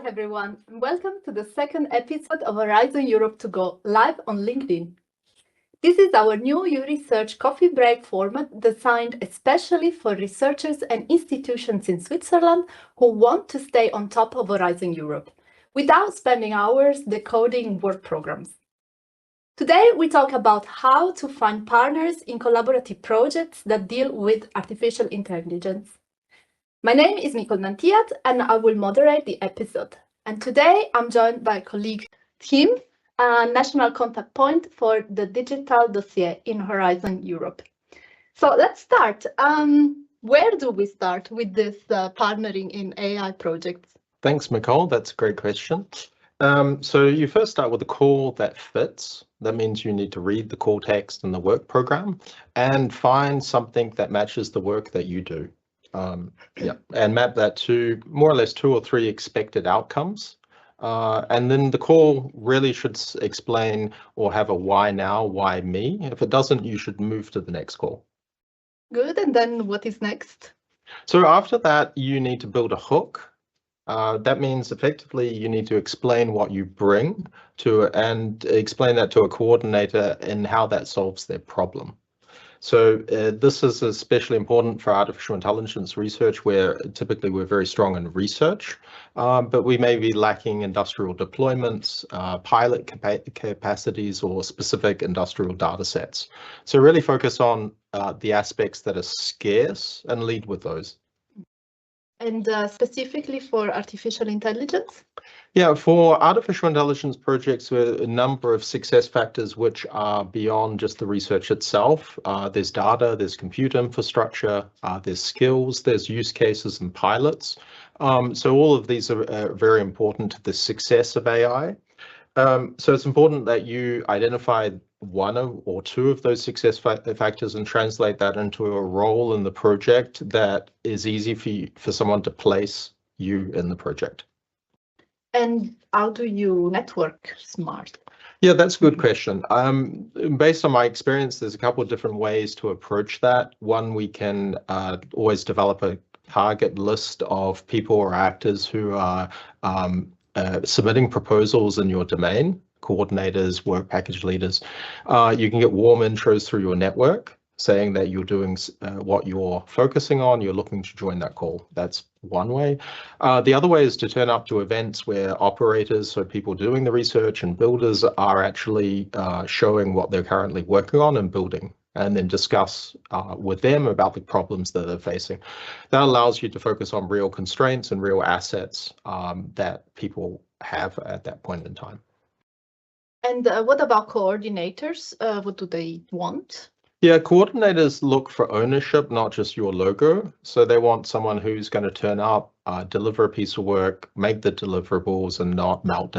everyone, and welcome to the second episode of Horizon Europe to Go, live on LinkedIn. This is our new Euresearch coffee break format designed especially for researchers and institutions in Switzerland who want to stay on top of Horizon Europe, without spending hours decoding work programs. Today, we talk about how to find partners in collaborative projects that deal with artificial intelligence. My name is Nicole Nantiat, and I will moderate the episode. And today I'm joined by colleague Tim, a national contact point for the digital dossier in Horizon Europe. So let's start. Where do we start with this partnering in AI projects? Thanks, Nicole. That's a great question. So you first start with a call that fits. That means you need to read the call text and the work program and find something that matches the work that you do. And map that to more or less 2 or 3 expected outcomes. And then the call really should explain or have a why now, why me. If it doesn't, you should move to the next call. Good. And then what is next? So after that, you need to build a hook. That means effectively you need to explain what you bring to and explain that to a coordinator and how that solves their problem. So this is especially important for artificial intelligence research, where typically we're very strong in research, but we may be lacking industrial deployments, pilot capacities, or specific industrial data sets. So really focus on the aspects that are scarce and lead with those. And specifically for artificial intelligence? Yeah, for artificial intelligence projects, there are a number of success factors which are beyond just the research itself. There's data, there's compute infrastructure, there's skills, there's use cases and pilots. So all of these are very important to the success of AI. So it's important that you identify one or two of those success factors and translate that into a role in the project that is easy for someone to place you in the project. And how do you network smart? Yeah, that's a good question. Based on my experience, there's a couple of different ways to approach that. One, we can always develop a target list of people or actors who are submitting proposals in your domain, coordinators, work package leaders. You can get warm intros through your network saying that you're doing what you're focusing on, you're looking to join that call. That's one way. The other way is to turn up to events where operators, so people doing the research, and builders are actually showing what they're currently working on and building, and then discuss with them about the problems that they're facing. That allows you to focus on real constraints and real assets that people have at that point in time. And what about coordinators? What do they want? Yeah, coordinators look for ownership, not just your logo. So they want someone who's going to turn up, deliver a piece of work, make the deliverables, and not melt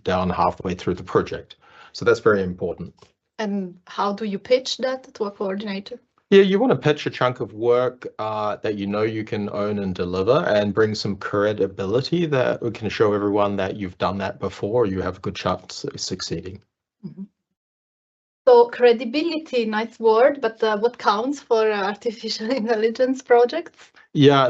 down halfway through the project. So that's very important. And how do you pitch that to a coordinator? Yeah, you want to pitch a chunk of work that you know you can own and deliver, and bring some credibility that can show everyone that you've done that before, you have a good chance of succeeding. Mm-hmm. So credibility, nice word, but what counts for artificial intelligence projects? Yeah,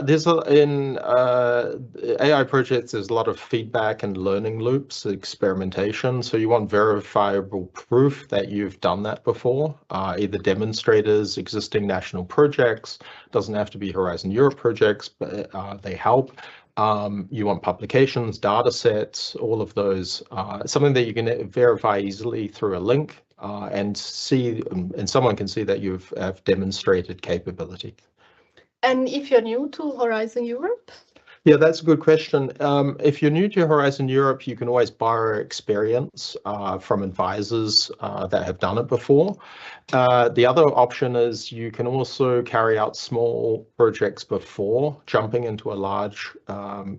in AI projects, there's a lot of feedback and learning loops, experimentation. So you want verifiable proof that you've done that before, either demonstrators, existing national projects, doesn't have to be Horizon Europe projects, but they help. You want publications, data sets, all of those, something that you can verify easily through a link and someone can see that you've demonstrated capability. And if you're new to Horizon Europe? Yeah, that's a good question. If you're new to Horizon Europe, you can always borrow experience from advisors that have done it before. The other option is you can also carry out small projects before jumping into a large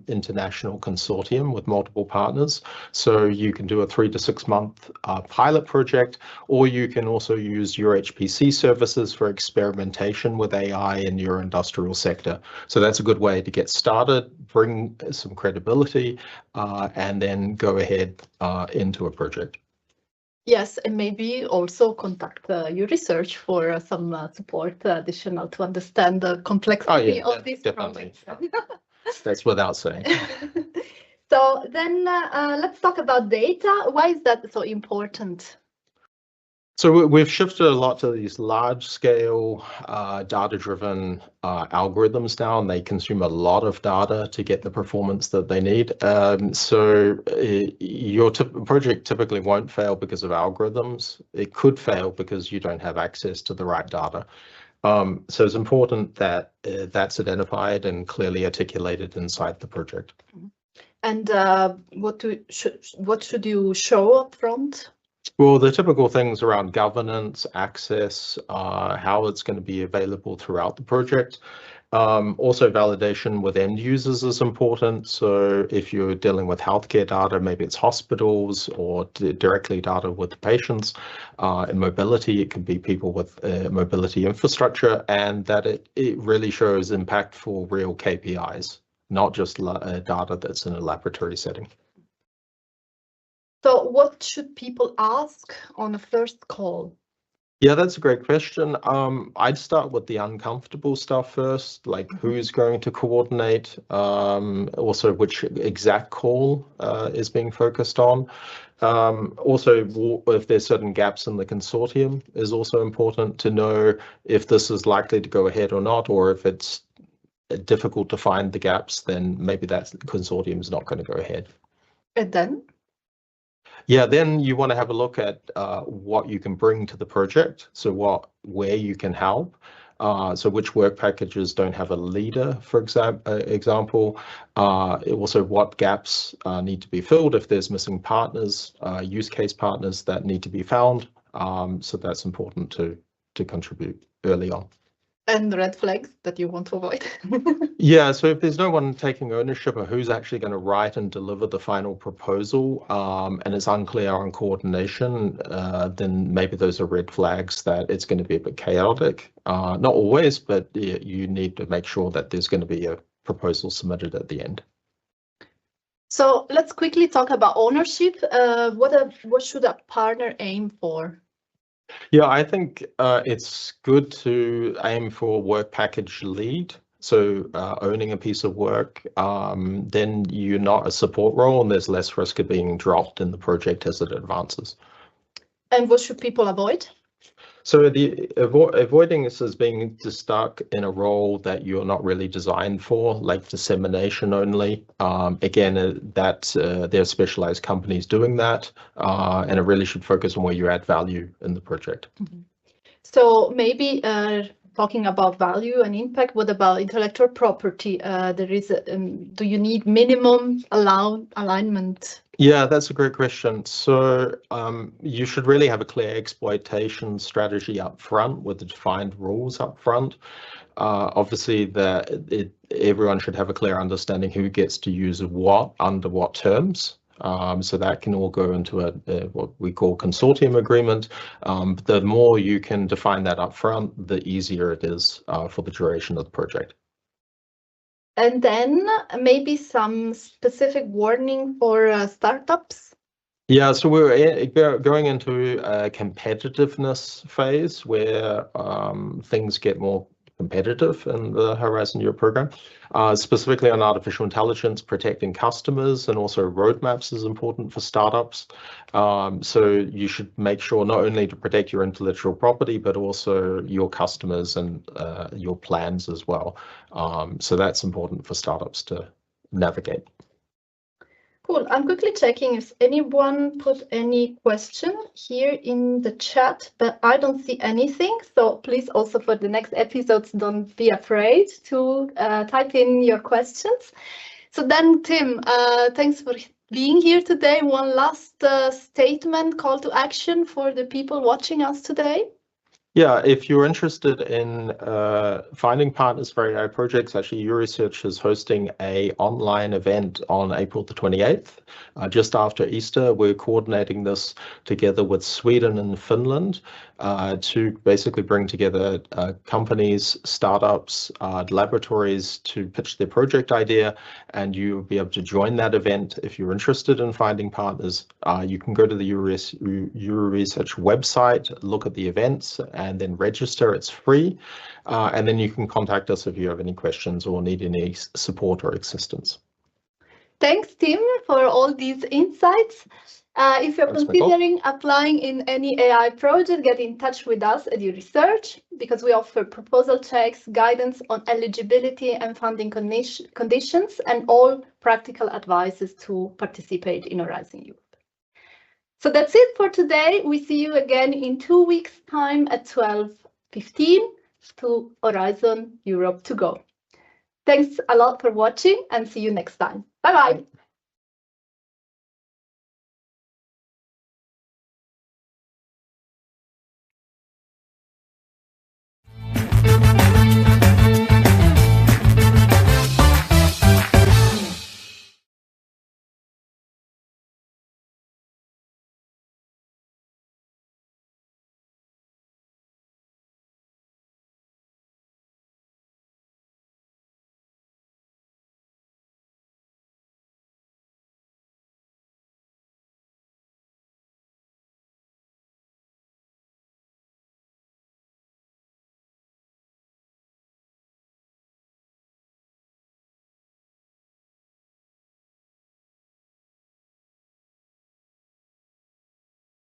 international consortium with multiple partners. So you can do a 3 to 6 month pilot project, or you can also use your HPC services for experimentation with AI in your industrial sector. So that's a good way to get started, bring some credibility, and then go ahead into a project. Yes, and maybe also contact Euresearch for some support additional to understand the complexity of these definitely. projects. That's without saying. So then let's talk about data. Why is that so important? So we've shifted a lot to these large-scale data-driven algorithms now, and they consume a lot of data to get the performance that they need. So your project typically won't fail because of algorithms. It could fail because you don't have access to the right data. So it's important that that's identified and clearly articulated inside the project. And what should you show up front? Well, the typical things around governance, access, how it's going to be available throughout the project. Also, validation with end users is important. So if you're dealing with healthcare data, maybe it's hospitals or directly data with the patients. In mobility, it could be people with mobility infrastructure, and that it really shows impactful real KPIs, not just data that's in a laboratory setting. So what should people ask on a first call? Yeah, that's a great question. I'd start with the uncomfortable stuff first, like who's going to coordinate, also which exact call is being focused on. Also, if there's certain gaps in the consortium is also important to know if this is likely to go ahead or not, or if it's difficult to find the gaps, then maybe that consortium is not going to go ahead. And then? Yeah, then you want to have a look at what you can bring to the project. So where you can help. So which work packages don't have a leader, for example. Also, what gaps need to be filled if there's missing partners, use case partners that need to be found. So that's important to contribute early on. And red flags that you want to avoid. Yeah, so if there's no one taking ownership of who's actually going to write and deliver the final proposal, and it's unclear on coordination, then maybe those are red flags that it's going to be a bit chaotic. Not always, but you need to make sure that there's going to be a proposal submitted at the end. So let's quickly talk about ownership. What should a partner aim for? Yeah, I think it's good to aim for work package lead. So owning a piece of work, then you're not a support role and there's less risk of being dropped in the project as it advances. And what should people avoid? So avoiding this as being stuck in a role that you're not really designed for, like dissemination only. Again, there are specialized companies doing that, and it really should focus on where you add value in the project. Mm-hmm. So maybe talking about value and impact, what about intellectual property? Do you need minimum alignment? Yeah, that's a great question. So you should really have a clear exploitation strategy up front with the defined rules up front. Obviously, everyone should have a clear understanding who gets to use what under what terms. So that can all go into what we call consortium agreement. But the more you can define that up front, the easier it is for the duration of the project. And then maybe some specific warning for startups? Yeah, so we're going into a competitiveness phase where things get more competitive in the Horizon Europe program, specifically on artificial intelligence, protecting customers, and also roadmaps is important for startups. So you should make sure not only to protect your intellectual property, but also your customers and your plans as well. So that's important for startups to navigate. Cool. I'm quickly checking if anyone put any question here in the chat, but I don't see anything. So please also for the next episodes, don't be afraid to type in your questions. So then, Tim, thanks for being here today. One last statement, call to action for the people watching us today. Yeah, if you're interested in finding partners for AI projects, actually Euresearch is hosting an online event on April the 28th, just after Easter. We're coordinating this together with Sweden and Finland to basically bring together companies, startups, laboratories to pitch their project idea, and you'll be able to join that event. If you're interested in finding partners, you can go to the Euresearch website, look at the events, and then register. It's free, and then you can contact us if you have any questions or need any support or assistance. Thanks, Tim, for all these insights. If you're considering applying in any AI project, get in touch with us at Euresearch because we offer proposal checks, guidance on eligibility and funding conditions, and all practical advices to participate in Horizon Europe. So that's it for today. We see you again in 2 weeks' time at 12:15 to Horizon Europe to Go. Thanks a lot for watching and see you next time. Bye-bye.